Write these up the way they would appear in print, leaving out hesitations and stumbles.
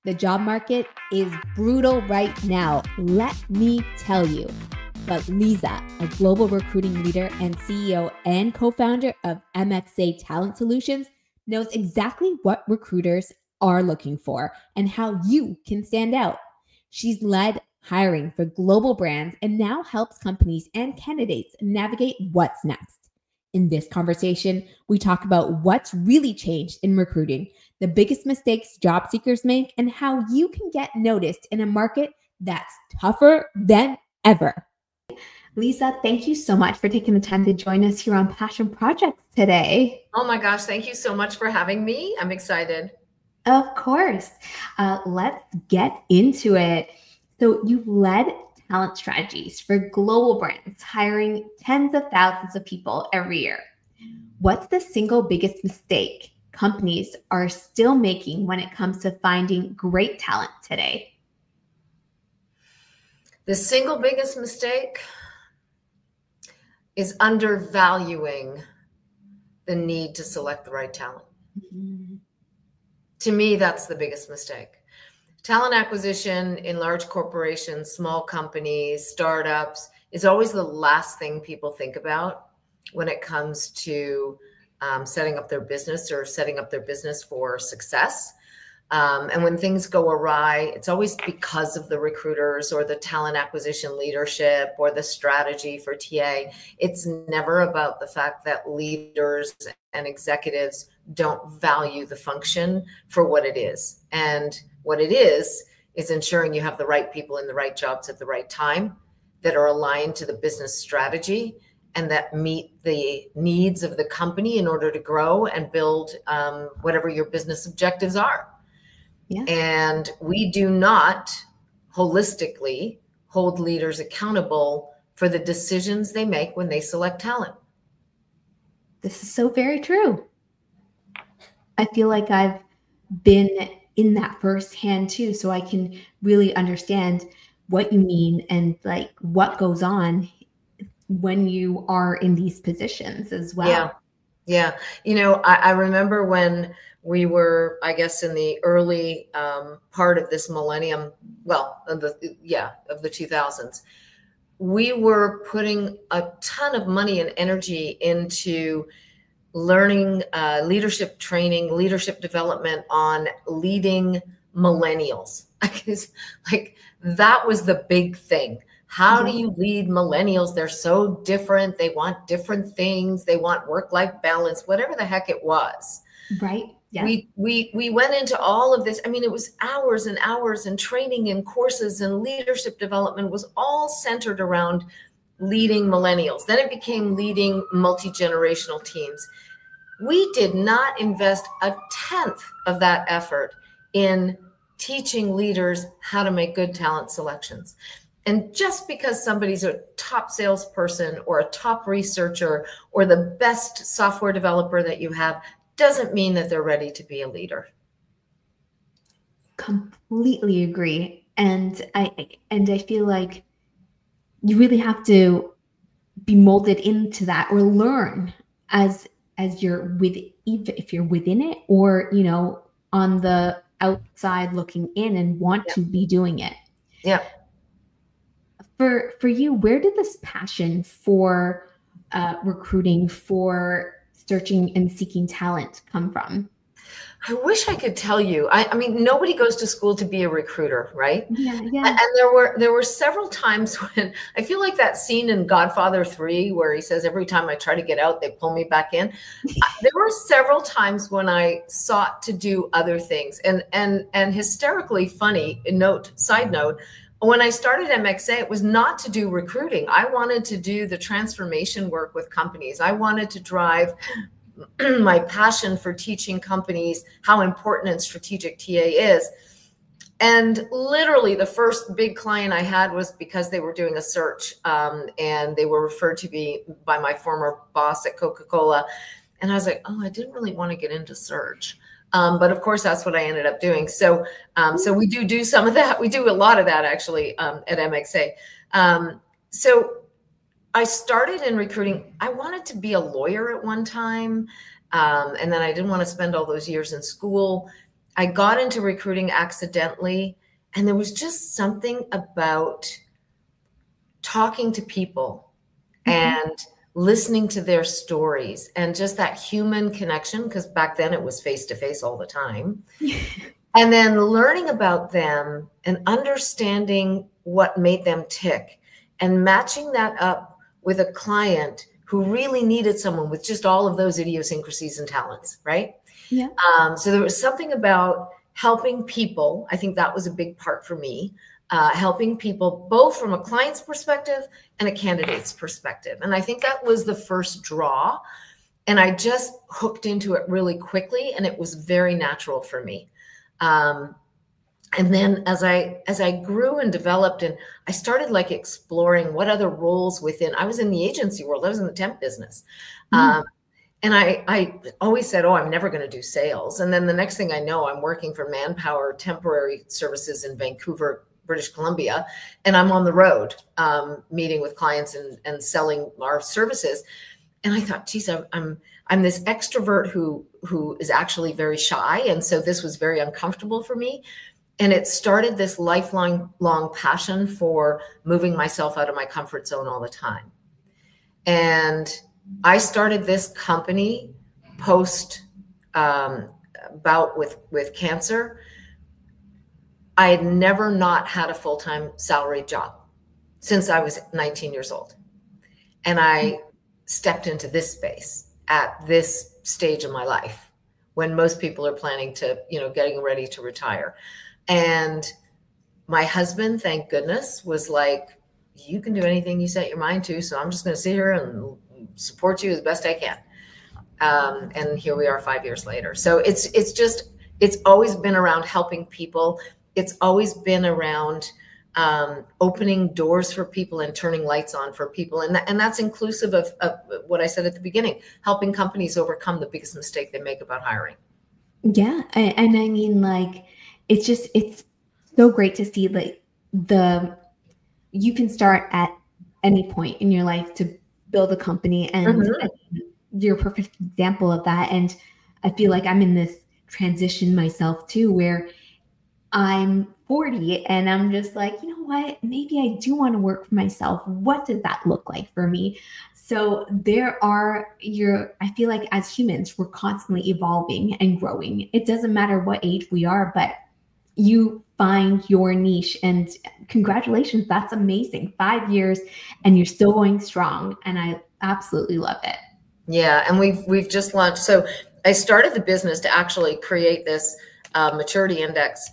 The job market is brutal right now, let me tell you. But Liza, a global recruiting leader and CEO and co-founder of MXA Talent Solutions, knows exactly what recruiters are looking for and how you can stand out. She's led hiring for global brands and now helps companies and candidates navigate what's next. In this conversation, we talk about what's really changed in recruiting, the biggest mistakes job seekers make, and how you can get noticed in a market that's tougher than ever. Liza, thank you so much for taking the time to join us here on Passion Projects today. Oh my gosh, thank you so much for having me. I'm excited. Of course. Let's get into it. So you've led talent strategies for global brands, hiring tens of thousands of people every year. What's the single biggest mistake companies are still making when it comes to finding great talent today? The single biggest mistake is undervaluing the need to select the right talent. Mm-hmm. To me, that's the biggest mistake. Talent acquisition in large corporations, small companies, startups is always the last thing people think about when it comes to setting up their business or setting up their business for success. And when things go awry, it's always because of the recruiters or the talent acquisition leadership or the strategy for TA. It's never about the fact that leaders and executives don't value the function for what it is. And what it is ensuring you have the right people in the right jobs at the right time that are aligned to the business strategy and that meet the needs of the company in order to grow and build whatever your business objectives are. Yeah. And we do not holistically hold leaders accountable for the decisions they make when they select talent. This is so very true. I feel like I've been in that firsthand too, so I can really understand what you mean and like what goes on when you are in these positions as well. Yeah. Yeah. You know, I remember when we were, I guess, in the early part of this millennium, well, of the 2000s, we were putting a ton of money and energy into learning leadership training, leadership development on leading millennials. Like that was the big thing. How do you lead millennials? They're so different. They want different things. They want work-life balance, whatever the heck it was. Right. Yeah. We went into all of this. I mean, it was hours and hours and training and courses and leadership development was all centered around leading millennials. Then it became leading multi-generational teams. We did not invest a tenth of that effort in teaching leaders how to make good talent selections. And just because somebody's a top salesperson or a top researcher or the best software developer that you have doesn't mean that they're ready to be a leader. Completely agree. And I feel like you really have to be molded into that or learn as you're if you're within it or, you know, on the outside looking in and want to be doing it. Yeah. For you, where did this passion for recruiting, for searching and seeking talent come from? I wish I could tell you. I mean, nobody goes to school to be a recruiter, right? Yeah, yeah. And there were several times when I feel like that scene in Godfather 3 where he says, every time I try to get out, they pull me back in. There were several times when I sought to do other things. And hysterically funny, side note, when I started MXA, it was not to do recruiting. I wanted to do the transformation work with companies. I wanted to drive my passion for teaching companies how important and strategic TA is. And literally the first big client I had was because they were doing a search and they were referred to me by my former boss at Coca-Cola. And I was like, oh, I didn't really want to get into search. But of course, that's what I ended up doing. So we do some of that. We do a lot of that actually at MXA. So I started in recruiting. I wanted to be a lawyer at one time. And then I didn't want to spend all those years in school. I got into recruiting accidentally, and there was just something about talking to people and listening to their stories and just that human connection, because back then it was face to face all the time. And then learning about them and understanding what made them tick and matching that up with a client who really needed someone with just all of those idiosyncrasies and talents, right? Yeah. So there was something about helping people. I think that was a big part for me, helping people both from a client's perspective and a candidate's perspective. And I think that was the first draw. And I just hooked into it really quickly, and it was very natural for me. And then as I grew and developed, and I started like exploring what other roles within, I was in the agency world, I was in the temp business. And I always said, oh, I'm never going to do sales. And then the next thing I know, I'm working for Manpower Temporary Services in Vancouver, British Columbia, and I'm on the road meeting with clients and selling our services. And I thought, geez, I'm this extrovert who is actually very shy. And so this was very uncomfortable for me. And it started this lifelong passion for moving myself out of my comfort zone all the time. And I started this company post bout with cancer. I had never not had a full-time salaried job since I was 19 years old. And I stepped into this space at this stage of my life when most people are planning to, getting ready to retire. And my husband, thank goodness, was like, you can do anything you set your mind to. So I'm just going to sit here and support you as best I can. And here we are 5 years later. So it's always been around helping people. It's always been around opening doors for people and turning lights on for people. And that's inclusive of what I said at the beginning, helping companies overcome the biggest mistake they make about hiring. Yeah. And I mean, like, it's so great to see like you can start at any point in your life to build a company, and you're a perfect example of that. And I feel like I'm in this transition myself too, where I'm 40 and I'm just like, you know what, maybe I do want to work for myself. What does that look like for me? So I feel like as humans, we're constantly evolving and growing. It doesn't matter what age we are, but you find your niche, and congratulations. That's amazing. 5 years and you're still going strong. And I absolutely love it. Yeah. And we've just launched. So I started the business to actually create this maturity index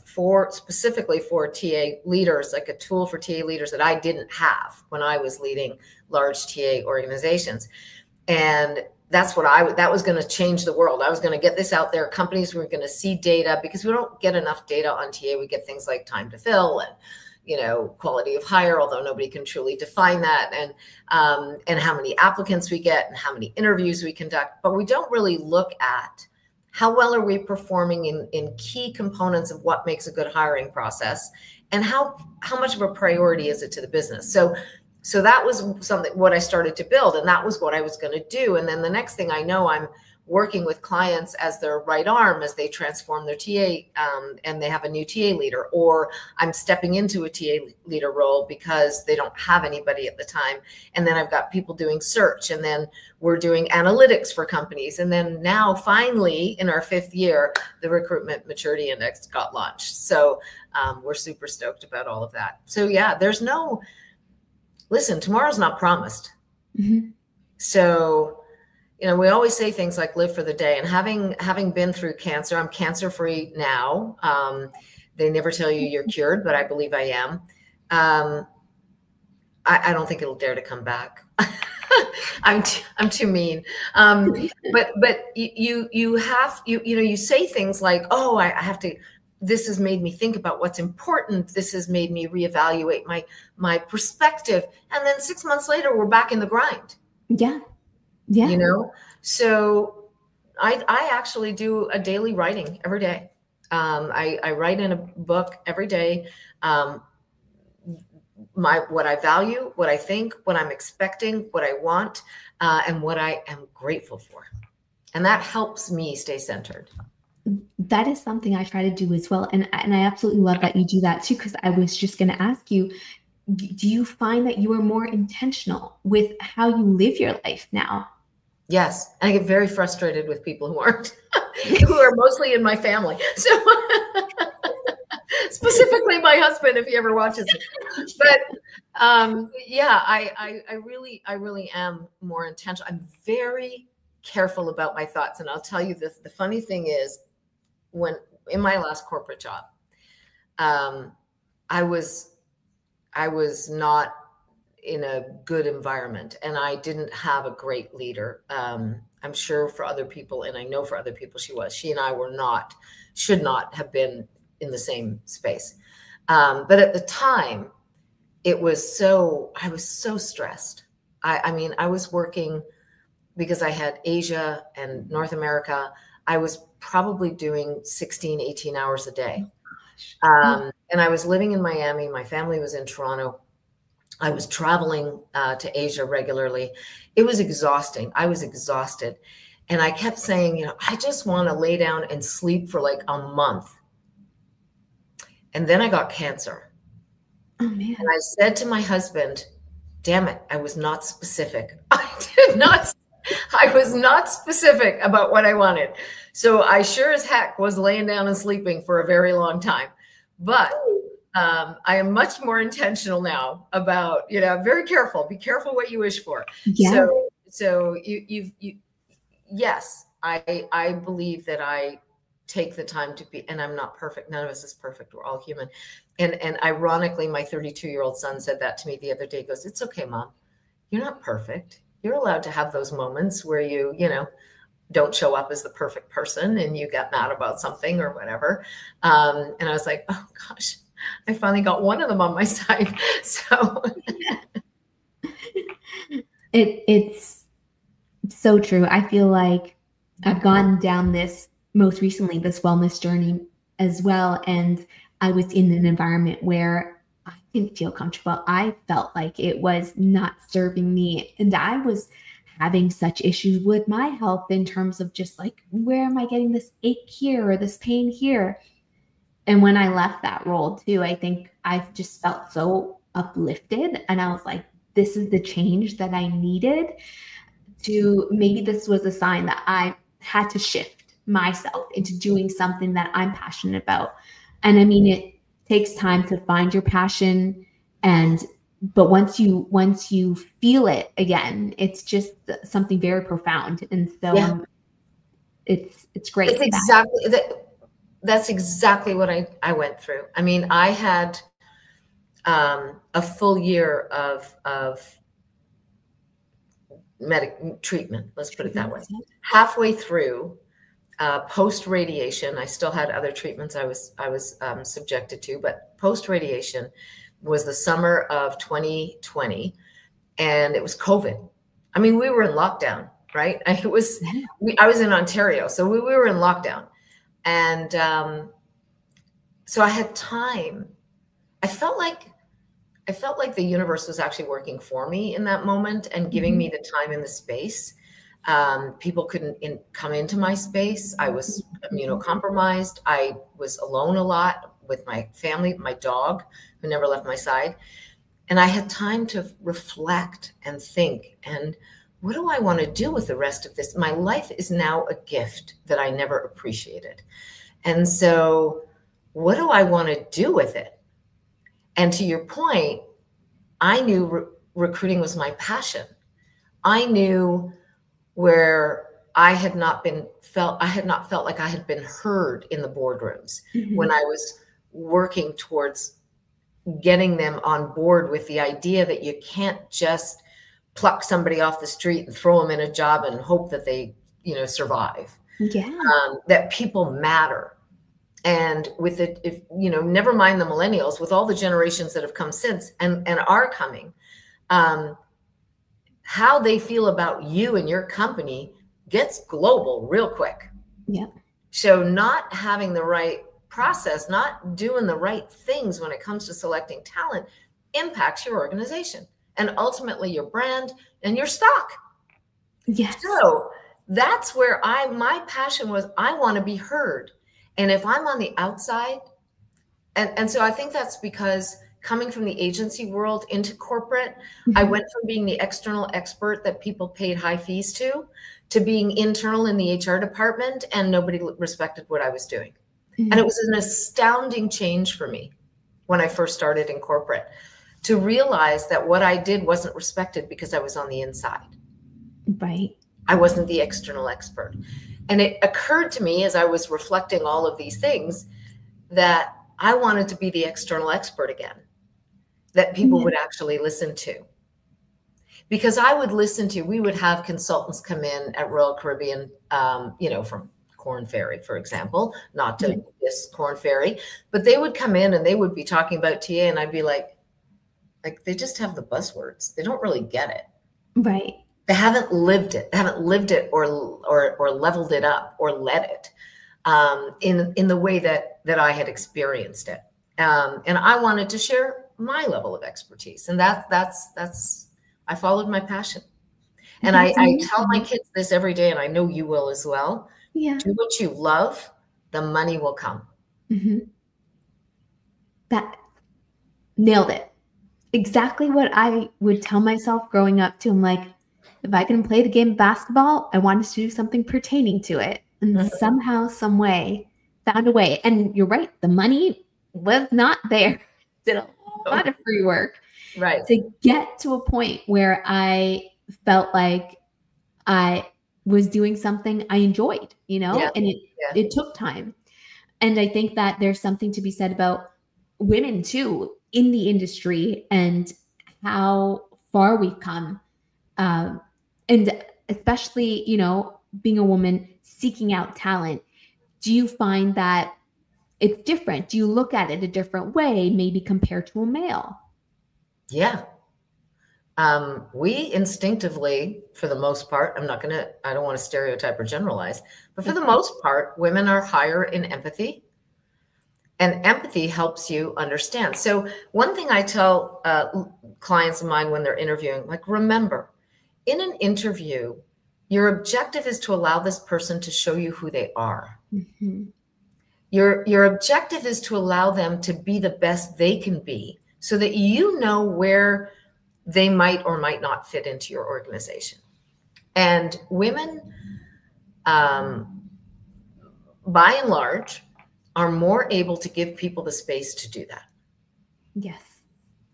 specifically for TA leaders, like a tool for TA leaders that I didn't have when I was leading large TA organizations. And that's that was going to change the world. I was going to get this out there. Companies were going to see data, because we don't get enough data on TA. We get things like time to fill and, quality of hire, although nobody can truly define that, and how many applicants we get and how many interviews we conduct. But we don't really look at how well are we performing in key components of what makes a good hiring process, and how much of a priority is it to the business. So that was what I started to build, and that was what I was going to do. And then the next thing I know, I'm working with clients as their right arm as they transform their TA and they have a new TA leader, or I'm stepping into a TA leader role because they don't have anybody at the time. And then I've got people doing search, and then we're doing analytics for companies. And then now finally in our 5th year, the Recruitment Maturity Index got launched. So we're super stoked about all of that. So yeah, listen, tomorrow's not promised. So, we always say things like live for the day, and having been through cancer, I'm cancer-free now. They never tell you you're cured, but I believe I am. I don't think it'll dare to come back. I'm too mean. But you say things like, oh, I have to, this has made me think about what's important. This has made me reevaluate my perspective. And then 6 months later, we're back in the grind. Yeah. Yeah. So I actually do a daily writing every day. I write in a book every day. What I value, what I think, what I'm expecting, what I want, and what I am grateful for. And that helps me stay centered. That is something I try to do as well. And I absolutely love that you do that too, because I was just going to ask you, do you find that you are more intentional with how you live your life now? Yes. And I get very frustrated with people who aren't, who are mostly in my family. So specifically my husband, if he ever watches it. But yeah, I really am more intentional. I'm very careful about my thoughts. And I'll tell you this, the funny thing is, when in my last corporate job, I was not in a good environment, and I didn't have a great leader. I'm sure for other people, and I know for other people she and I should not have been in the same space. But at the time, I was so stressed. I mean, I was working, because I had Asia and North America. I was probably doing 16, 18 hours a day. And I was living in Miami. My family was in Toronto. I was traveling to Asia regularly. It was exhausting. I was exhausted. And I kept saying, I just want to lay down and sleep for like a month. And then I got cancer. Oh, man. And I said to my husband, damn it, I was not specific. I was not specific about what I wanted. So I sure as heck was laying down and sleeping for a very long time. But I am much more intentional now about, very careful. Be careful what you wish for. Yeah. So yes, I believe that I take the time to be, and I'm not perfect. None of us is perfect. We're all human. And ironically, my 32-year-old son said that to me the other day. He goes, "It's okay, Mom. You're not perfect. You're allowed to have those moments where you don't show up as the perfect person and you get mad about something or whatever." And I was like, oh gosh, I finally got one of them on my side. So it's so true. I feel like I've gone down this most recently, this wellness journey as well. And I was in an environment where I didn't feel comfortable. I felt like it was not serving me. And I was having such issues with my health in terms of just like, where am I getting this ache here or this pain here? And when I left that role too, I think I just felt so uplifted. And I was like, this is the change that I needed. Maybe this was a sign that I had to shift myself into doing something that I'm passionate about. And I mean, it takes time to find your passion, but once you feel it again, it's just something very profound. And so yeah. It's great. It's exactly that's exactly what I went through. I mean, I had a full year of medical treatment, let's put it that way. Halfway through, post radiation, I still had other treatments I was subjected to, but post radiation was the summer of 2020, and it was COVID. I mean, we were in lockdown, right? I was in Ontario, so we were in lockdown, and so I had time. I felt like the universe was actually working for me in that moment and giving me the time and the space. People couldn't come into my space. I was immunocompromised. I was alone a lot with my family, my dog, who never left my side. And I had time to reflect and think, and what do I want to do with the rest of this? My life is now a gift that I never appreciated. And so what do I want to do with it? And to your point, I knew recruiting was my passion. I knew where I had not felt like I had been heard in the boardrooms when I was working towards getting them on board with the idea that you can't just pluck somebody off the street and throw them in a job and hope that they, survive. Yeah. That people matter. And with it, never mind the millennials, with all the generations that have come since and are coming, how they feel about you and your company gets global real quick. Yeah. So not having the right process, not doing the right things when it comes to selecting talent impacts your organization and ultimately your brand and your stock. Yes. So that's where my passion was. I want to be heard. And if I'm on the outside, and so I think that's because coming from the agency world into corporate, I went from being the external expert that people paid high fees to being internal in the HR department, and nobody respected what I was doing. And it was an astounding change for me when I first started in corporate, to realize that what I did wasn't respected because I was on the inside. Right. I wasn't the external expert. And it occurred to me as I was reflecting all of these things that I wanted to be the external expert again, that people would actually listen to. Because I would listen to, we would have consultants come in at Royal Caribbean, you know, from Corn Ferry, for example, not to this Corn Ferry, but they would come in and they would be talking about TA, and I'd be like, they just have the buzzwords. They don't really get it. Right. They haven't lived it. They haven't lived it or leveled it up or led it in the way that I had experienced it. And I wanted to share my level of expertise, and that's I followed my passion. And I tell my kids this every day, and I know you will as well. Yeah. Do what you love, the money will come. That nailed it. Exactly what I would tell myself growing up too. I'm like, if I can play the game of basketball, I wanted to do something pertaining to it. And somehow, some way, found a way. And you're right, the money was not there. Did a lot of free work. Right. To get to a point where I felt like I was doing something I enjoyed, you know, and it took time. And I think that there's something to be said about women too in the industry and how far we've come. And especially, you know, being a woman seeking out talent, do you find that it's different? Do you look at it a different way, maybe compared to a male? Yeah. We instinctively, for the most part, I don't want to stereotype or generalize, but for the most part, women are higher in empathy, and empathy helps you understand. So one thing I tell clients of mine when they're interviewing, like, remember, in an interview, your objective is to allow this person to show you who they are. Your objective is to allow them to be the best they can be, so that you know where they might or might not fit into your organization. And women, by and large, are more able to give people the space to do that. Yes.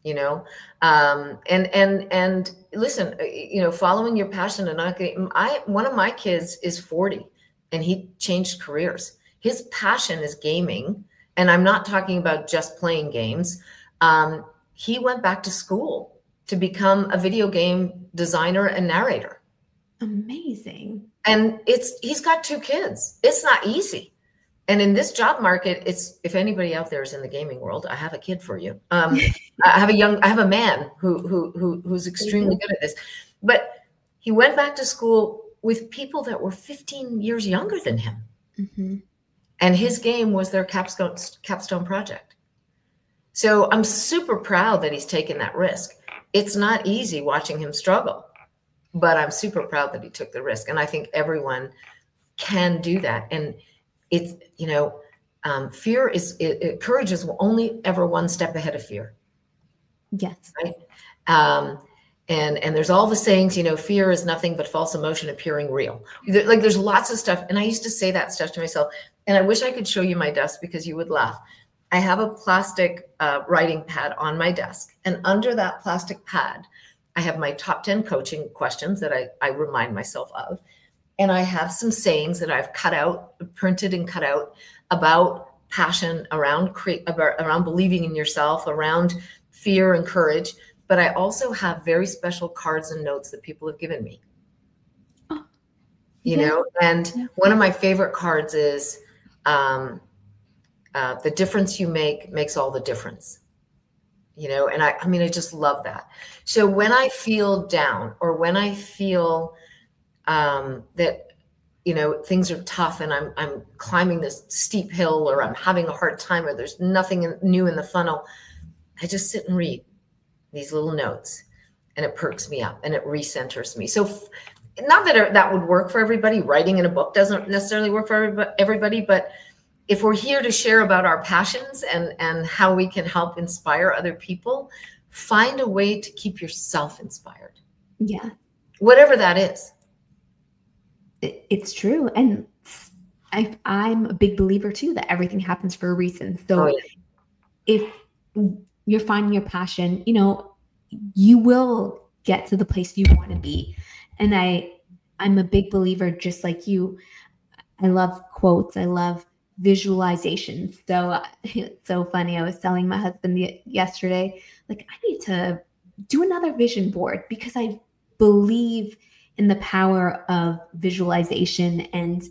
You know, and listen, you know, following your passion and not getting, one of my kids is 40 and he changed careers. His passion is gaming. And I'm not talking about just playing games. He went back to school to become a video game designer and narrator. Amazing. And he's got 2 kids. It's not easy. And in this job market, if anybody out there is in the gaming world, I have a kid for you. I have a man who's extremely good at this. But he went back to school with people that were 15 years younger than him. And his game was their capstone project. So I'm super proud that he's taken that risk. It's not easy watching him struggle, but I'm super proud that he took the risk. And I think everyone can do that. And it's, you know, courage is only ever one step ahead of fear. Yes. Right. And there's all the sayings, you know, fear is nothing but false emotion appearing real. Like, there's lots of stuff. And I used to say that stuff to myself. And I wish I could show you my desk because you would laugh. I have a plastic writing pad on my desk. And under that plastic pad, I have my top 10 coaching questions that I remind myself of. And I have some sayings that I've printed and cut out about passion, around believing in yourself, around fear and courage. But I also have very special cards and notes that people have given me. You know, and one of my favorite cards is the difference you make makes all the difference. You know, and I mean, I just love that. So when I feel down, or when I feel that, you know, things are tough and I'm climbing this steep hill, or I'm having a hard time, or there's nothing new in the funnel, I just sit and read these little notes, and it perks me up and it recenters me. So not that that would work for everybody. Writing in a book doesn't necessarily work for everybody, but if we're here to share about our passions and how we can help inspire other people, find a way to keep yourself inspired. Yeah. Whatever that is. It's true. And I'm a big believer too, that everything happens for a reason. So if you're finding your passion, you know, you will get to the place you want to be. And I'm a big believer, just like you. I love quotes. I love visualization. So it's so funny. I was telling my husband yesterday, like, I need to do another vision board, because I believe in the power of visualization and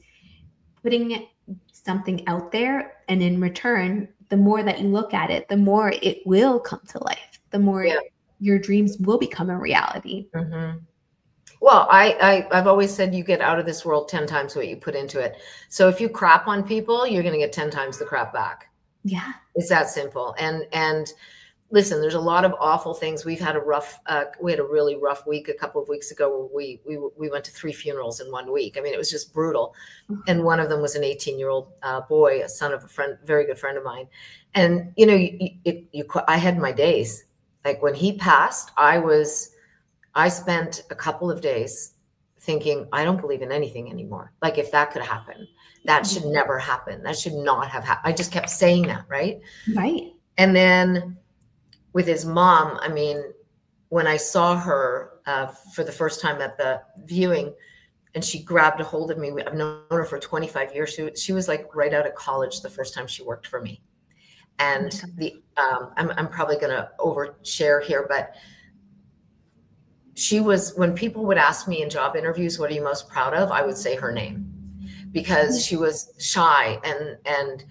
putting something out there. And in return, the more that you look at it, the more it will come to life, the more your dreams will become a reality. Mm-hmm. Well, I've always said you get out of this world 10 times what you put into it. So if you crap on people, you're going to get 10 times the crap back. Yeah. It's that simple. And listen, there's a lot of awful things. We've had we had a really rough week a couple of weeks ago. We went to 3 funerals in 1 week. I mean, it was just brutal. And one of them was an 18-year-old boy, a son of a friend, very good friend of mine. And, you know, I had my days. Like when he passed, I spent a couple of days thinking, I don't believe in anything anymore. Like, if that could happen, that should never happen. That should not have happened. I just kept saying that, right? Right. And then with his mom, I mean, when I saw her for the first time at the viewing, and she grabbed a hold of me, I've known her for 25 years. She was like right out of college the first time she worked for me. And I'm probably going to overshare here, but she was, when people would ask me in job interviews, what are you most proud of? I would say her name, because she was shy and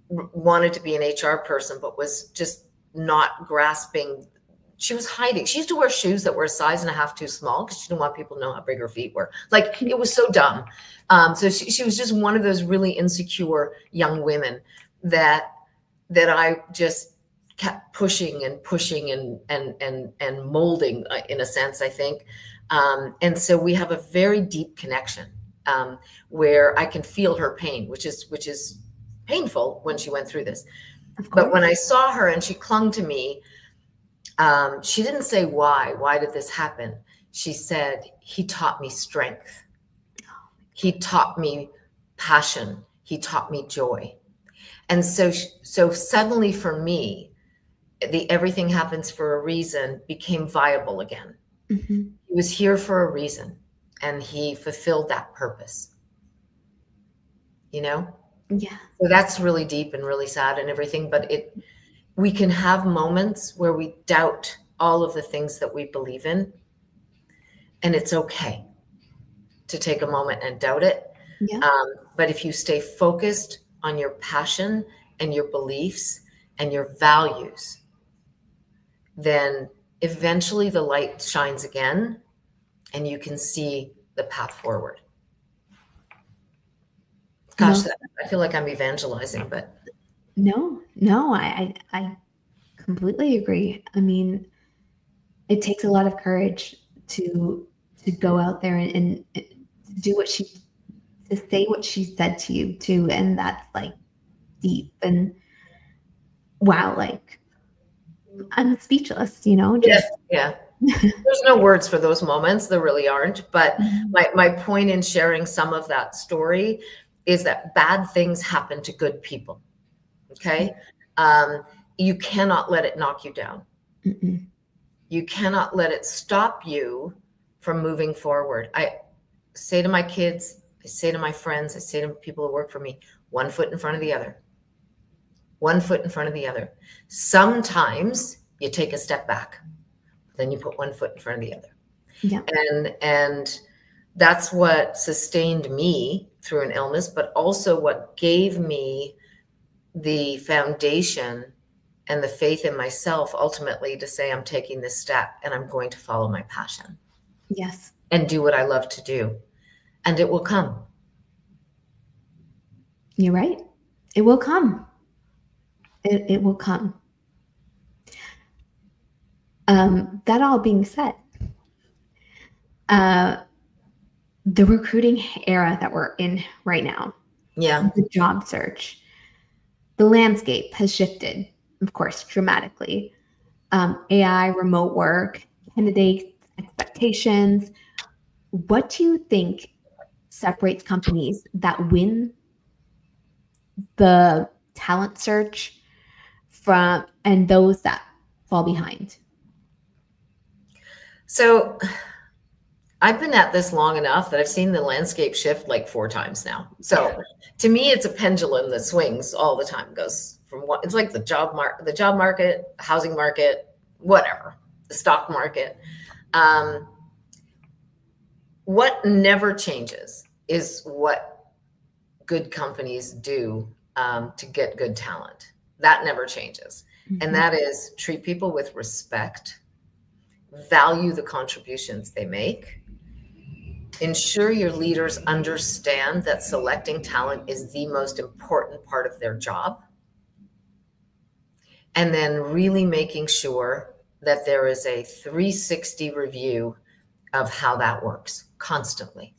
wanted to be an HR person, but was just not grasping. She was hiding. She used to wear shoes that were a size and a half too small because she didn't want people to know how big her feet were. Like, it was so dumb. So she was just one of those really insecure young women that I just kept pushing and molding, in a sense, I think. And so we have a very deep connection, where I can feel her pain, which is painful when she went through this. But when I saw her and she clung to me, she didn't say why did this happen? She said, he taught me strength. He taught me passion. He taught me joy. And so suddenly for me, the everything happens for a reason became viable again. Mm-hmm. He was here for a reason, and he fulfilled that purpose, you know? Yeah. So that's really deep and really sad and everything, but we can have moments where we doubt all of the things that we believe in, and it's okay to take a moment and doubt it. Yeah. But if you stay focused on your passion and your beliefs and your values, then eventually the light shines again and you can see the path forward. Gosh, I feel like I'm evangelizing, but no, I completely agree. I mean, it takes a lot of courage to go out there and do to say what she said to you too. And that's like deep and wow, like I'm speechless, you know? Just, yeah. There's no words for those moments. There really aren't. But my point in sharing some of that story is that bad things happen to good people. Okay. You cannot let it knock you down. Mm-mm. You cannot let it stop you from moving forward. I say to my kids, I say to my friends, I say to people who work for me, 1 foot in front of the other. 1 foot in front of the other. Sometimes you take a step back, then you put 1 foot in front of the other. Yeah. And that's what sustained me through an illness, but also what gave me the foundation and the faith in myself ultimately to say, I'm taking this step and I'm going to follow my passion. Yes. And do what I love to do. And it will come. You're right. It will come. It will come. That all being said, the recruiting era that we're in right now, the job search, the landscape has shifted, of course, dramatically. AI, remote work, candidate expectations. What do you think separates companies that win the talent search from and those that fall behind? So I've been at this long enough that I've seen the landscape shift like 4 times now. So to me, it's a pendulum that swings all the time. It goes from what it's like the job market, housing market, whatever, the stock market. What never changes is what good companies do to get good talent. That never changes. Mm-hmm. And that is treat people with respect, value the contributions they make, ensure your leaders understand that selecting talent is the most important part of their job, and then really making sure that there is a 360 review of how that works constantly,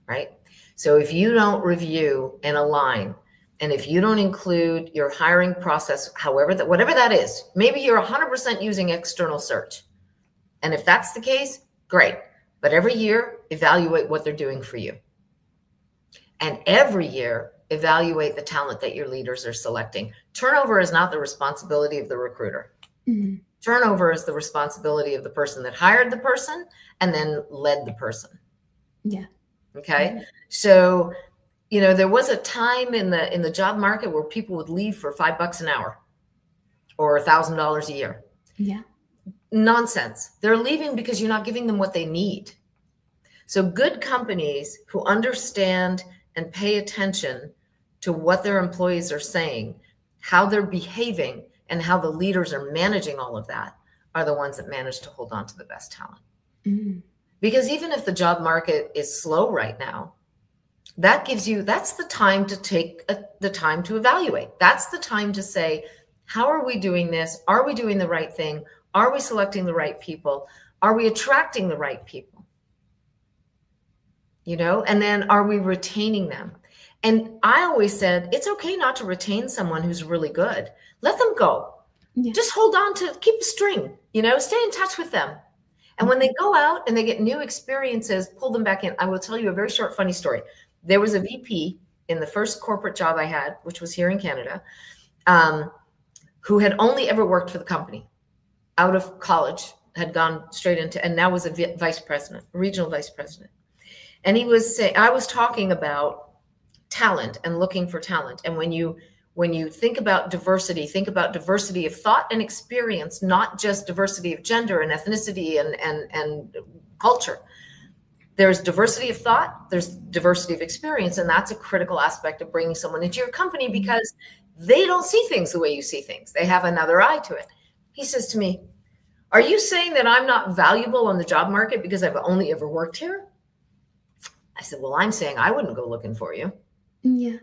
right? So if you don't review and align, and if you don't include your hiring process, whatever that is, maybe you're 100% using external search. And if that's the case, great. But every year, evaluate what they're doing for you. And every year, evaluate the talent that your leaders are selecting. Turnover is not the responsibility of the recruiter. Mm-hmm. Turnover is the responsibility of the person that hired the person and then led the person. Yeah. Okay. Mm-hmm. So, there was a time in the job market where people would leave for $5 an hour or $1,000 a year. Yeah. Nonsense. They're leaving because you're not giving them what they need. So good companies who understand and pay attention to what their employees are saying, how they're behaving, and how the leaders are managing all of that are the ones that manage to hold on to the best talent. Mm. Because even if the job market is slow right now, that's the time to take the time to evaluate. That's the time to say, how are we doing this? Are we doing the right thing? Are we selecting the right people? Are we attracting the right people? And then are we retaining them? And I always said, it's okay not to retain someone who's really good. Let them go. Yeah. Just hold on to, keep a string, stay in touch with them. And when they go out and they get new experiences, pull them back in. I will tell you a very short, funny story. There was a VP in the first corporate job I had, which was here in Canada, who had only ever worked for the company. Out of college, had gone straight into, and now was a vice president, regional vice president. And he was saying, I was talking about talent and looking for talent. And when you think about diversity of thought and experience, not just diversity of gender and ethnicity and culture. There's diversity of thought, there's diversity of experience, and that's a critical aspect of bringing someone into your company because they don't see things the way you see things. They have another eye to it. He says to me, are you saying that I'm not valuable on the job market because I've only ever worked here? I said, well, I'm saying I wouldn't go looking for you. Yeah.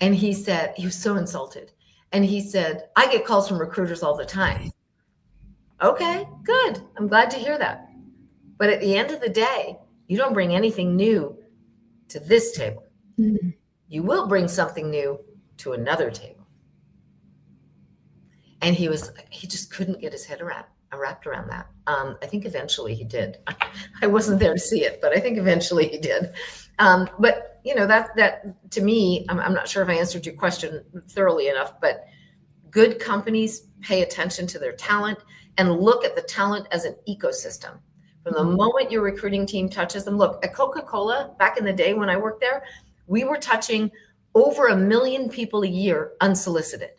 And he said, he was so insulted. And he said, I get calls from recruiters all the time. Okay, good. I'm glad to hear that. But at the end of the day, you don't bring anything new to this table. Mm-hmm. You will bring something new to another table. And he just couldn't get his head wrapped around that. I think eventually he did. I wasn't there to see it, but I think eventually he did. But that to me, I'm not sure if I answered your question thoroughly enough, but good companies pay attention to their talent and look at the talent as an ecosystem. From the moment your recruiting team touches them, look, at Coca-Cola, back in the day when I worked there, we were touching over 1 million people a year unsolicited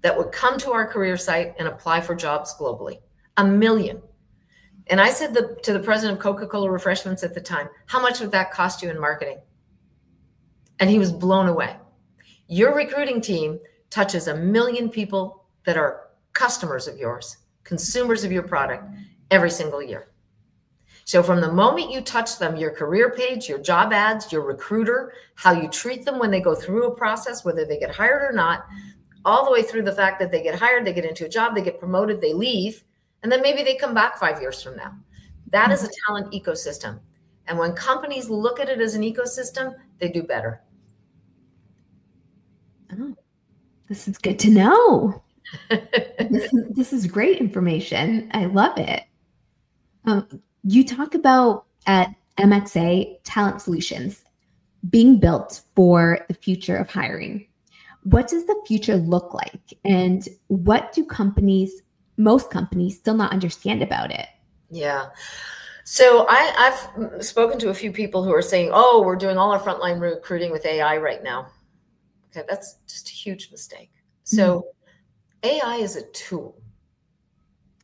that would come to our career site and apply for jobs globally. 1 million. And I said to the president of Coca-Cola Refreshments at the time, how much would that cost you in marketing? And he was blown away. Your recruiting team touches 1 million people that are customers of yours, consumers of your product every single year. So from the moment you touch them, your career page, your job ads, your recruiter, how you treat them when they go through a process, whether they get hired or not, all the way through the fact that they get hired, they get into a job, they get promoted, they leave, and then maybe they come back 5 years from now. That is a talent ecosystem. And when companies look at it as an ecosystem, they do better. Oh, this is good to know. This is great information. I love it. You talk about at MXA Talent Solutions being built for the future of hiring. What does the future look like? And what do most companies still not understand about it? Yeah. So I've spoken to a few people who are saying, oh, we're doing all our frontline recruiting with AI right now. Okay, that's just a huge mistake. So AI is a tool.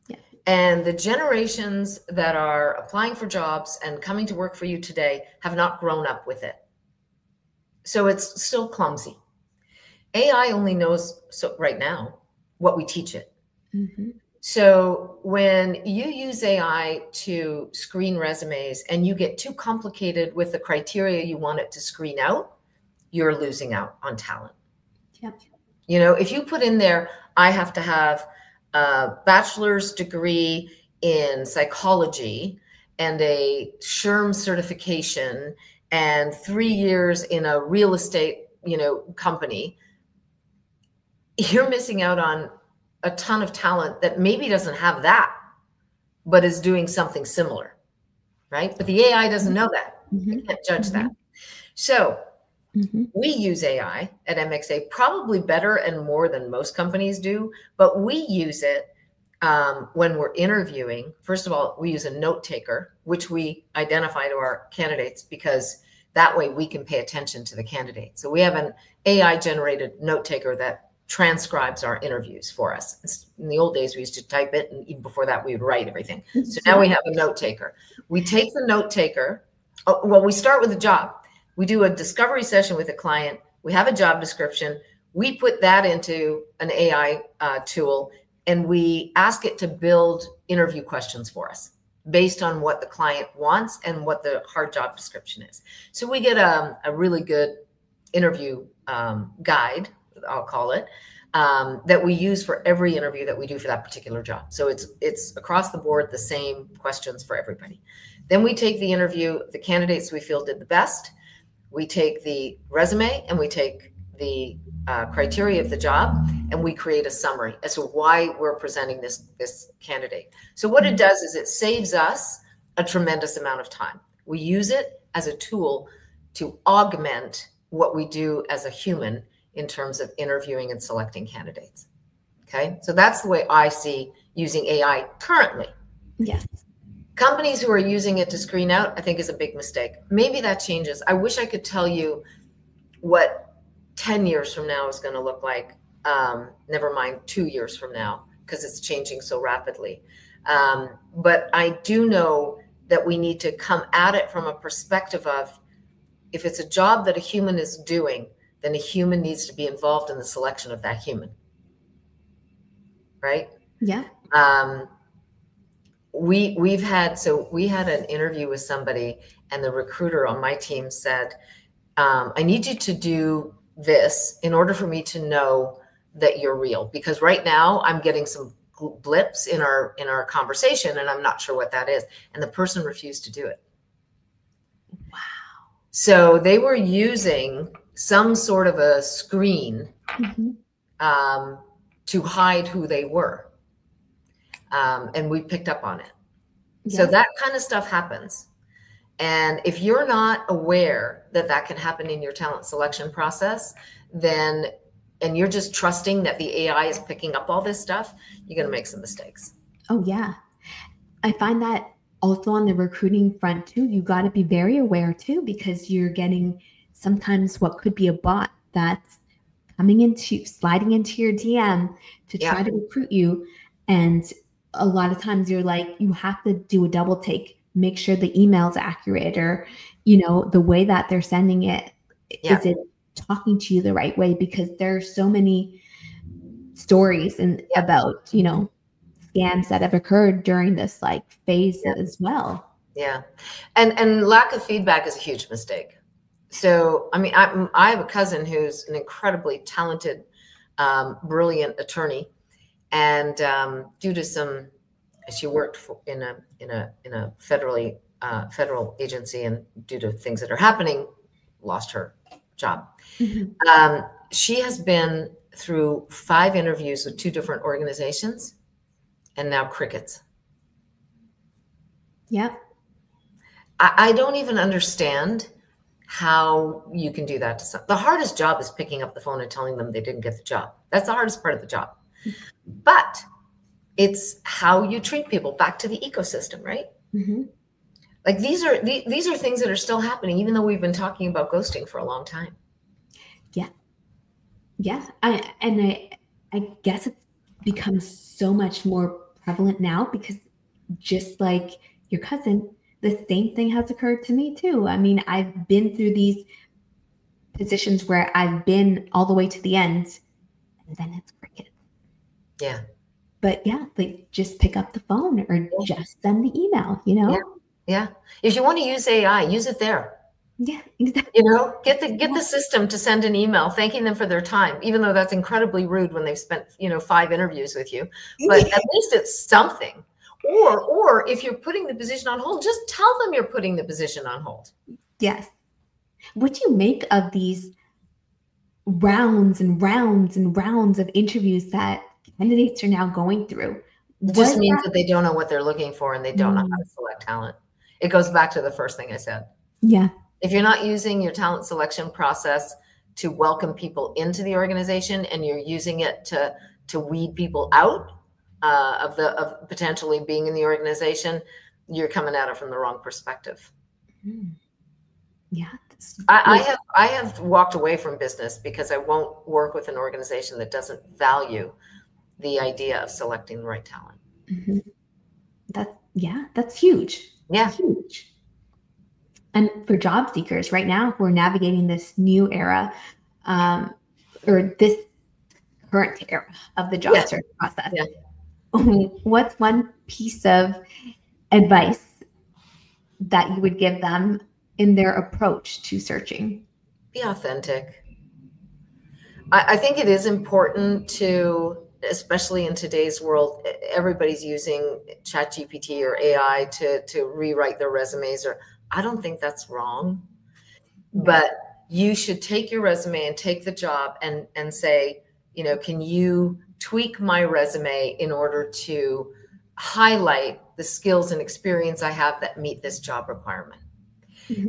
Yeah. And the generations that are applying for jobs and coming to work for you today have not grown up with it. So it's still clumsy. AI only knows right now what we teach it. Mm-hmm. So when you use AI to screen resumes and you get too complicated with the criteria you want it to screen out, you're losing out on talent. Yep. You know, if you put in there, I have to have a bachelor's degree in psychology and a SHRM certification and 3 years in a real estate, company, you're missing out on a ton of talent that maybe doesn't have that, but is doing something similar, right? But the AI doesn't know that. It can't judge that. So we use AI at MXA probably better and more than most companies do, but we use it when we're interviewing. First of all, we use a note taker, which we identify to our candidates because that way we can pay attention to the candidate. So we have an AI generated note taker that transcribes our interviews for us. In the old days, we used to type it, and even before that, we would write everything. So now we have a note taker. We take the note taker. We start with a job. We do a discovery session with a client. We have a job description. We put that into an AI tool, and we ask it to build interview questions for us based on what the client wants and what the hard job description is. So we get a really good interview guide, I'll call it, that we use for every interview that we do for that particular job. So it's across the board, the same questions for everybody. Then we take the interview, the candidates we feel did the best. We take the resume and we take the criteria of the job, and we create a summary as to why we're presenting this candidate. So what it does is it saves us a tremendous amount of time. We use it as a tool to augment what we do as a human in terms of interviewing and selecting candidates. Okay, so that's the way I see using AI currently. Yes. Companies who are using it to screen out, I think, is a big mistake. Maybe that changes. I wish I could tell you what 10 years from now is going to look like. Never mind 2 years from now, because it's changing so rapidly. But I do know that we need to come at it from a perspective of, if it's a job that a human is doing, then a human needs to be involved in the selection of that human. Right? Yeah. We had an interview with somebody, and the recruiter on my team said, I need you to do this in order for me to know that you're real, because right now I'm getting some blips in our conversation and I'm not sure what that is. And the person refused to do it. Wow. So they were using some sort of a screen to hide who they were. And we picked up on it. Yeah. So that kind of stuff happens. And if you're not aware that that can happen in your talent selection process, then, and you're just trusting that the AI is picking up all this stuff, you're going to make some mistakes. Oh, yeah. I find that also on the recruiting front too, you got to be very aware too, because you're getting sometimes what could be a bot that's sliding into your DM to try to recruit you. And a lot of times you're like, you have to do a double take, make sure the email's accurate, or, the way that they're sending it, is it talking to you the right way? Because there are so many stories about, scams that have occurred during this phase as well. Yeah. And lack of feedback is a huge mistake. So, I mean, I have a cousin who's an incredibly talented, brilliant attorney. And due to she worked in a federally federal agency, and due to things that are happening, lost her job. She has been through 5 interviews with 2 different organizations, and now crickets. Yeah. I don't even understand how you can do that to some. The hardest job is picking up the phone and telling them they didn't get the job. That's the hardest part of the job. But it's how you treat people, back to the ecosystem, right? Like these are things that are still happening, even though we've been talking about ghosting for a long time. Yeah. Yeah. I guess it's become so much more prevalent now because just like your cousin, the same thing has occurred to me too. I mean, I've been through these positions where I've been all the way to the end, and then it's cricket. Yeah. But yeah, like just pick up the phone or just send the email, you know? Yeah. If you want to use AI, use it there. Yeah, exactly. You know, get the system to send an email thanking them for their time, even though that's incredibly rude when they've spent, 5 interviews with you. But at least it's something. Or if you're putting the position on hold, just tell them you're putting the position on hold. Yes. What do you make of these rounds and rounds and rounds of interviews that candidates are now going through? It just means that they don't know what they're looking for and they don't know how to select talent. It goes back to the first thing I said. Yeah. If you're not using your talent selection process to welcome people into the organization and you're using it to weed people out of potentially being in the organization, you're coming at it from the wrong perspective. Yeah. I have walked away from business because I won't work with an organization that doesn't value the idea of selecting the right talent. That's huge. Yeah. Huge. And for job seekers right now, we're navigating this new era, or this current era of the job search process. Yeah. What's one piece of advice that you would give them in their approach to searching? Be authentic. I think it is important to, especially in today's world, everybody's using ChatGPT or AI to rewrite their resumes, or I don't think that's wrong, but you should take your resume and take the job and say, can you tweak my resume in order to highlight the skills and experience I have that meet this job requirement?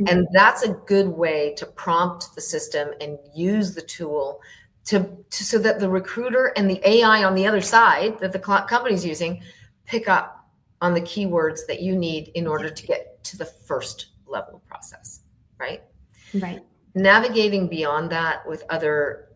And that's a good way to prompt the system and use the tool so that the recruiter and the AI on the other side that the company's using pick up on the keywords that you need in order to get to the first level of process, right? Right. Navigating beyond that with other,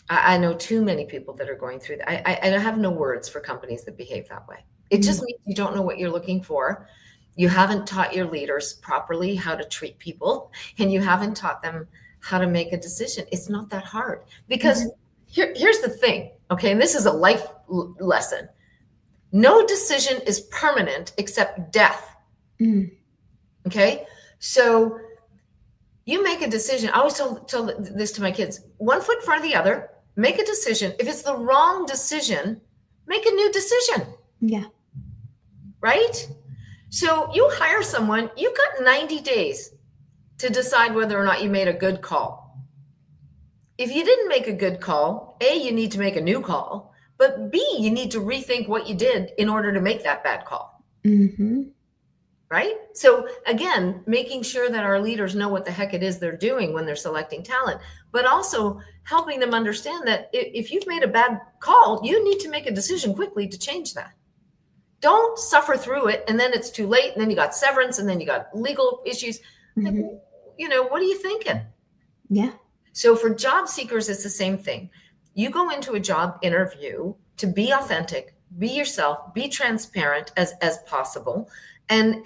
I know too many people that are going through that. I have no words for companies that behave that way. It just means you don't know what you're looking for. You haven't taught your leaders properly how to treat people, and you haven't taught them how to make a decision. It's not that hard, because here's the thing, okay? And this is a life lesson. No decision is permanent except death. Okay? So you make a decision. I always tell this to my kids: 1 foot in front of the other, make a decision. If it's the wrong decision, make a new decision. Yeah. Right? So you hire someone, you've got 90 days to decide whether or not you made a good call. If you didn't make a good call, A, you need to make a new call, but B, you need to rethink what you did in order to make that bad call. Right? So again, making sure that our leaders know what the heck it is they're doing when they're selecting talent, but also helping them understand that if you've made a bad call, you need to make a decision quickly to change that. Don't suffer through it and then it's too late, and then you got severance, and then you got legal issues. What are you thinking? Yeah. So for job seekers, it's the same thing. You go into a job interview to be authentic, be yourself, be transparent as possible, and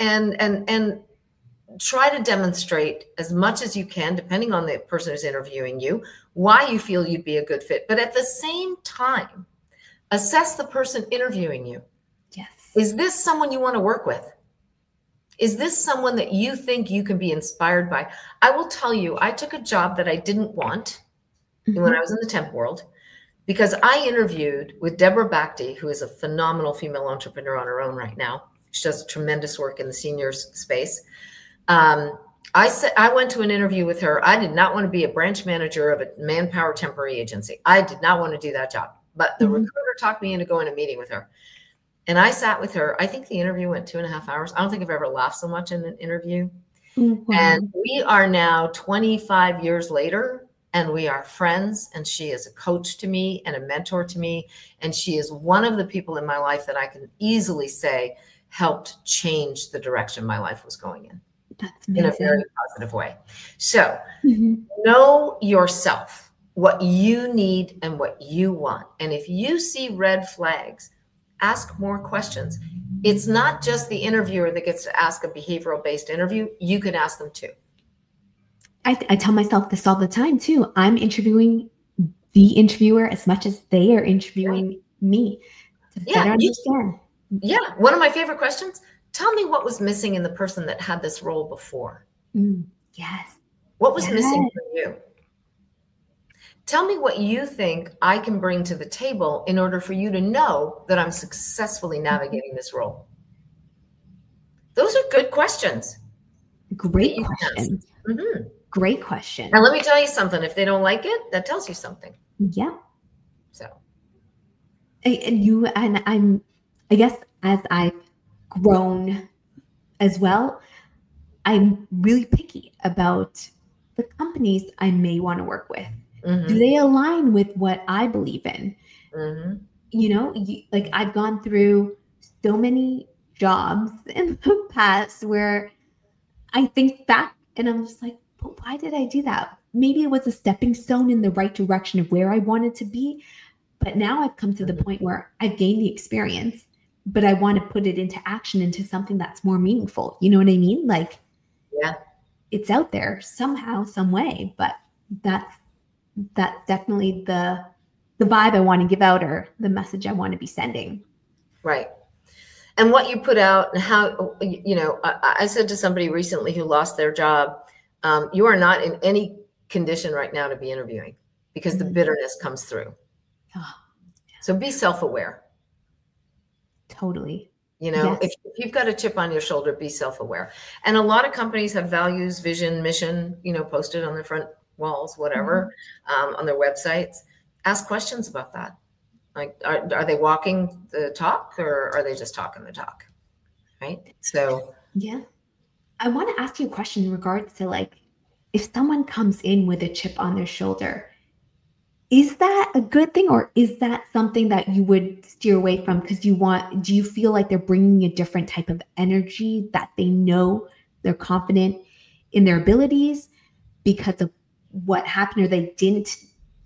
try to demonstrate as much as you can, depending on the person who's interviewing you, why you feel you'd be a good fit. But at the same time, assess the person interviewing you. Yes. Is this someone you want to work with? Is this someone that you think you can be inspired by? I will tell you, I took a job that I didn't want when I was in the temp world, because I interviewed with Deborah Bakhti, who is a phenomenal female entrepreneur on her own right now. She does tremendous work in the seniors space. I went to an interview with her. I did not want to be a branch manager of a manpower temporary agency. I did not want to do that job. But the recruiter talked me into going to a meeting with her. And I sat with her. I think the interview went 2.5 hours. I don't think I've ever laughed so much in an interview. And we are now 25 years later, and we are friends. And she is a coach to me and a mentor to me. And she is one of the people in my life that I can easily say helped change the direction my life was going in. That's amazing. In a very positive way. So know yourself, what you need and what you want. And if you see red flags, ask more questions. It's not just the interviewer that gets to ask a behavioral-based interview. You can ask them too. I tell myself this all the time too. I'm interviewing the interviewer as much as they are interviewing me to better understand. Yeah. One of my favorite questions, tell me what was missing in the person that had this role before. Yes. What was missing for you? Tell me what you think I can bring to the table in order for you to know that I'm successfully navigating this role. Those are good questions. Great questions. Great question. And let me tell you something. If they don't like it, that tells you something. Yeah. So. And I guess as I've grown as well, I'm really picky about the companies I may want to work with. Do they align with what I believe in? You know, like I've gone through so many jobs in the past where I think back and I'm just like, but why did I do that? Maybe it was a stepping stone in the right direction of where I wanted to be. But now I've come to the point where I've gained the experience, but I want to put it into action, into something that's more meaningful. You know what I mean? Like, it's out there somehow, some way, but that's definitely the vibe I want to give out, or the message I want to be sending. Right. And what you put out and how, you know, I said to somebody recently who lost their job, you are not in any condition right now to be interviewing because the bitterness comes through. So be self-aware. Totally. You know, if you've got a chip on your shoulder, be self-aware. And a lot of companies have values, vision, mission, you know, posted on their front walls, whatever, on their websites. Ask questions about that. Like, are they walking the talk, or are they just talking the talk? Right. So, yeah. I want to ask you a question in regards to, like, if someone comes in with a chip on their shoulder, is that a good thing, or is that something that you would steer away from because do you feel like they're bringing a different type of energy, that they know they're confident in their abilities because of what happened or they didn't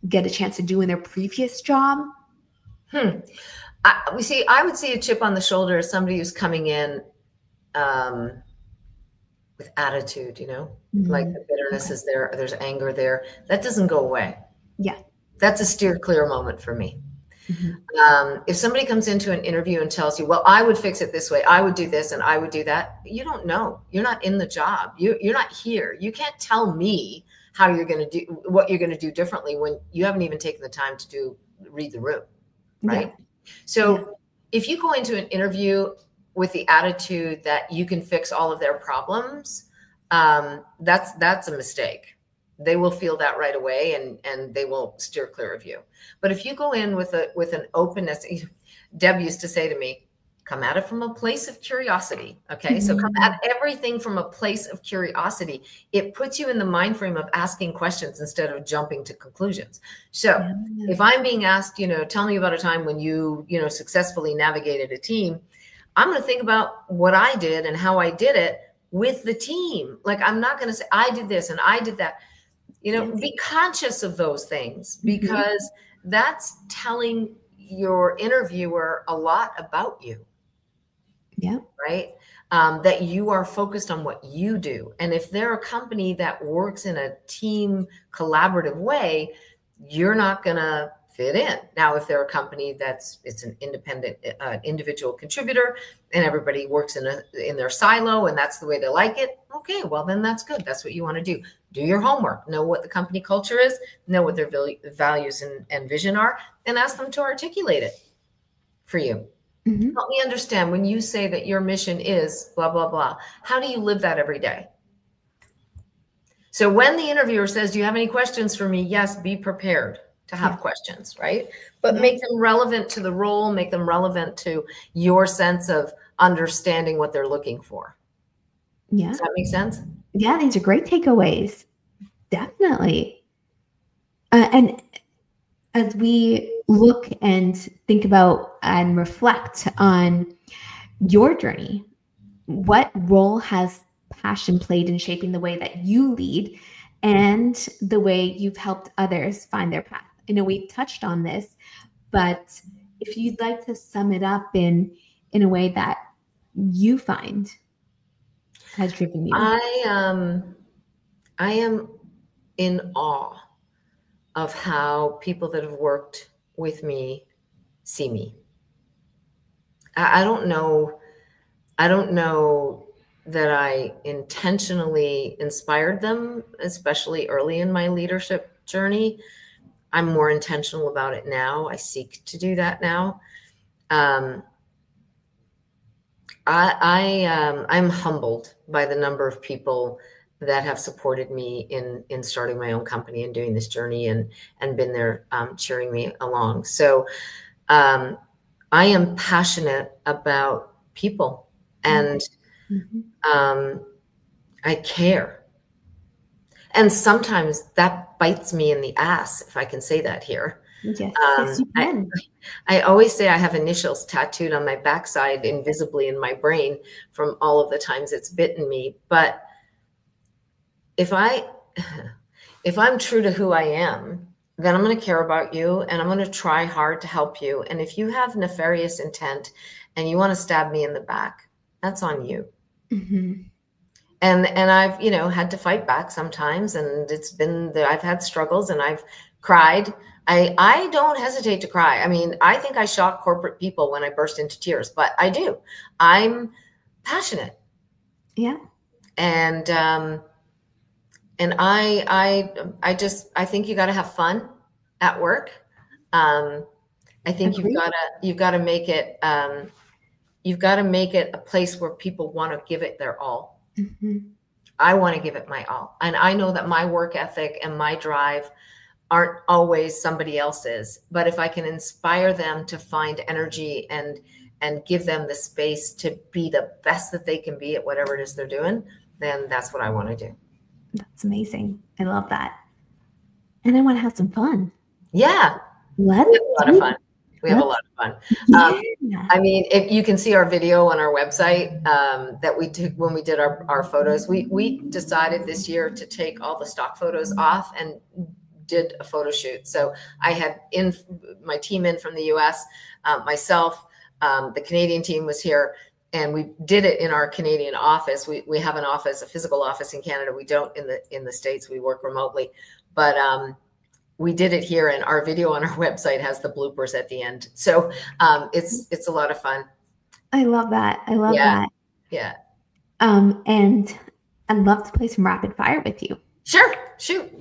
get a chance to do in their previous job? I would see a chip on the shoulder as somebody who's coming in with attitude, you know, like the bitterness is there, there's anger there. That doesn't go away. Yeah. That's a steer clear moment for me. If somebody comes into an interview and tells you, well, I would fix it this way, I would do this and I would do that, you don't know. You're not in the job. You're not here. You can't tell me how you're going to do, what you're going to do differently when you haven't even taken the time to read the room. Right. So if you go into an interview with the attitude that you can fix all of their problems, that's a mistake. They will feel that right away, and they will steer clear of you. But if you go in with an openness, Deb used to say to me, come at it from a place of curiosity. Okay. So come at everything from a place of curiosity. It puts you in the mind frame of asking questions instead of jumping to conclusions. So if I'm being asked, you know, tell me about a time when you successfully navigated a team, I'm going to think about what I did and how I did it with the team. Like, I'm not going to say I did this and I did that. You know, be conscious of those things, because that's telling your interviewer a lot about you. Yeah. Right. That you are focused on what you do. And if they're a company that works in a team collaborative way, you're not going to fit in. Now, if they're a company it's an independent individual contributor and everybody works in their silo and that's the way they like it. Okay, well, then that's good. That's what you want to do. Do your homework, know what the company culture is, know what their values and vision are, and ask them to articulate it for you. Help me understand, when you say that your mission is blah, blah, blah, how do you live that every day? So when the interviewer says, do you have any questions for me? Yes, be prepared to have questions, right? But make them relevant to the role, make them relevant to your sense of understanding what they're looking for. Yeah. Does that make sense? Yeah, these are great takeaways. Definitely. And as we look and think about and reflect on your journey, what role has passion played in shaping the way that you lead and the way you've helped others find their path? I know we've touched on this, but if you'd like to sum it up in a way that you find has driven you. I am in awe of how people that have worked with me see me. I don't know that I intentionally inspired them, especially early in my leadership journey. I'm more intentional about it now. I seek to do that now. I'm humbled by the number of people that have supported me in starting my own company and doing this journey and been there cheering me along. So I am passionate about people, and I care. And sometimes that bites me in the ass, if I can say that here. Yes, yes, you can. I always say I have initials tattooed on my backside invisibly in my brain from all of the times it's bitten me. But if I'm true to who I am, then I'm going to care about you, and I'm going to try hard to help you. And if you have nefarious intent and you want to stab me in the back, that's on you. And I've, had to fight back sometimes, and I've had struggles, and I've cried. I don't hesitate to cry. I mean, I think I shock corporate people when I burst into tears, but I do. I'm passionate. Yeah. And I think you got to have fun at work. I think you've got to make it a place where people want to give it their all. I want to give it my all. And I know that my work ethic and my drive aren't always somebody else's, but if I can inspire them to find energy and give them the space to be the best that they can be at whatever it is they're doing, then that's what I want to do. That's amazing. I love that. And I want to have some fun. Yeah. We have a lot of fun. We have a lot of fun. I mean, if you can see our video on our website that we took when we did our photos, we decided this year to take all the stock photos off and did a photo shoot. So I had my team in from the US, myself, the Canadian team was here, and we did it in our Canadian office. We have an office, a physical office in Canada. We don't in the States. We work remotely, but we did it here, and our video on our website has the bloopers at the end. So it's a lot of fun. I love that. I love that. Yeah. And I'd love to play some rapid fire with you. Sure. Shoot.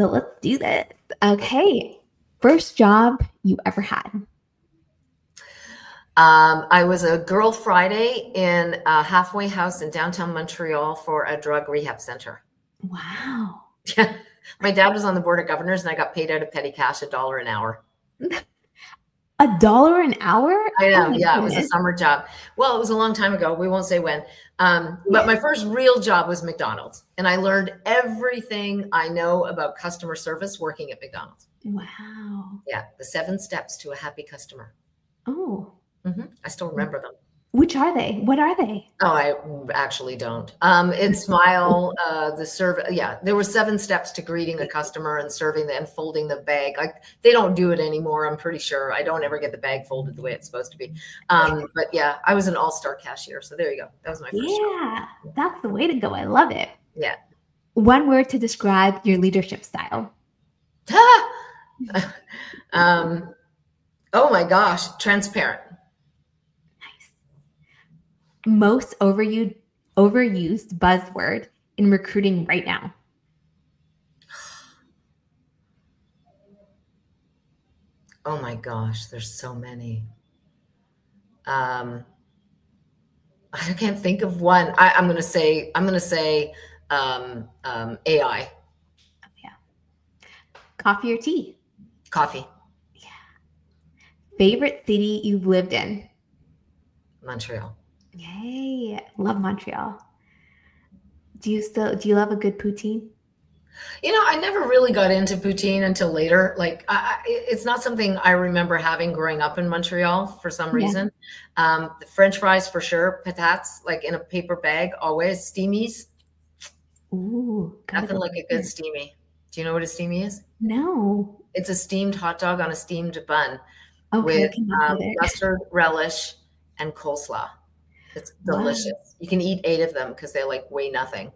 So let's do this. Okay. First job you ever had? I was a Girl Friday in a halfway house in downtown Montreal for a drug rehab center. Wow. My dad was on the board of governors, and I got paid out of petty cash $1 an hour. $1 an hour? I know. Yeah, it was a summer job. Well, it was a long time ago. We won't say when. But my first real job was McDonald's, and I learned everything I know about customer service working at McDonald's. Wow. Yeah, the 7 steps to a happy customer. Oh. I still remember them. Which are they? What are they? Oh, I actually don't. It's smile, the serve. Yeah, there were 7 steps to greeting a customer and serving them and folding the bag. Like, they don't do it anymore, I'm pretty sure. I don't ever get the bag folded the way it's supposed to be. But yeah, I was an all-star cashier. So there you go. That was my first job. That's the way to go. I love it. Yeah. One word to describe your leadership style. Oh my gosh, transparent. Most overused buzzword in recruiting right now? Oh my gosh, there's so many. I can't think of one. I'm going to say AI. Yeah. Coffee or tea? Coffee. Yeah. Favorite city you've lived in? Montreal. Yay. Love Montreal. Do you love a good poutine? I never really got into poutine until later. Like, it's not something I remember having growing up in Montreal for some reason. The French fries for sure, patates, like in a paper bag, always steamies. Ooh, nothing like a good steamy. Do you know what a steamy is? No. It's a steamed hot dog on a steamed bun with mustard, relish, and coleslaw. It's delicious. Wow. You can eat 8 of them because they like weigh nothing.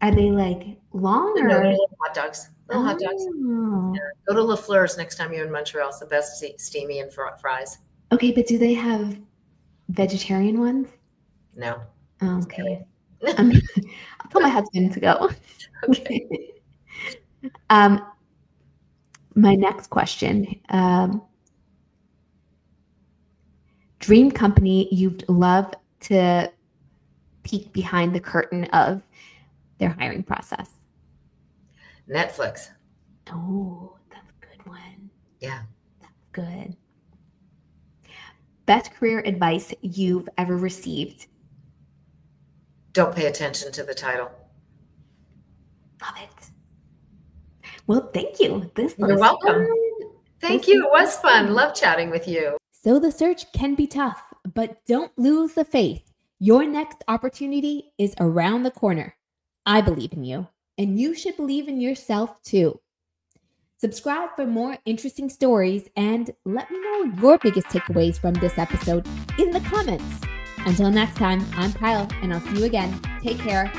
Are they like long or? No, they're little hot dogs. Little hot dogs. Yeah. Go to Lafleur's next time you're in Montreal. It's the best steamy and fries. Okay, but do they have vegetarian ones? No. Oh, okay. I'll tell my husband to go. Okay. My next question. Dream company you'd love to peek behind the curtain of their hiring process? Netflix. Oh, that's a good one. Yeah. That's good. Best career advice you've ever received? Don't pay attention to the title. Love it. Well, thank you. You're welcome. Thank you. It was fun. Love chatting with you. So the search can be tough, but don't lose the faith. Your next opportunity is around the corner. I believe in you, and you should believe in yourself too. Subscribe for more interesting stories and let me know your biggest takeaways from this episode in the comments. Until next time, I'm Kyle, and I'll see you again. Take care.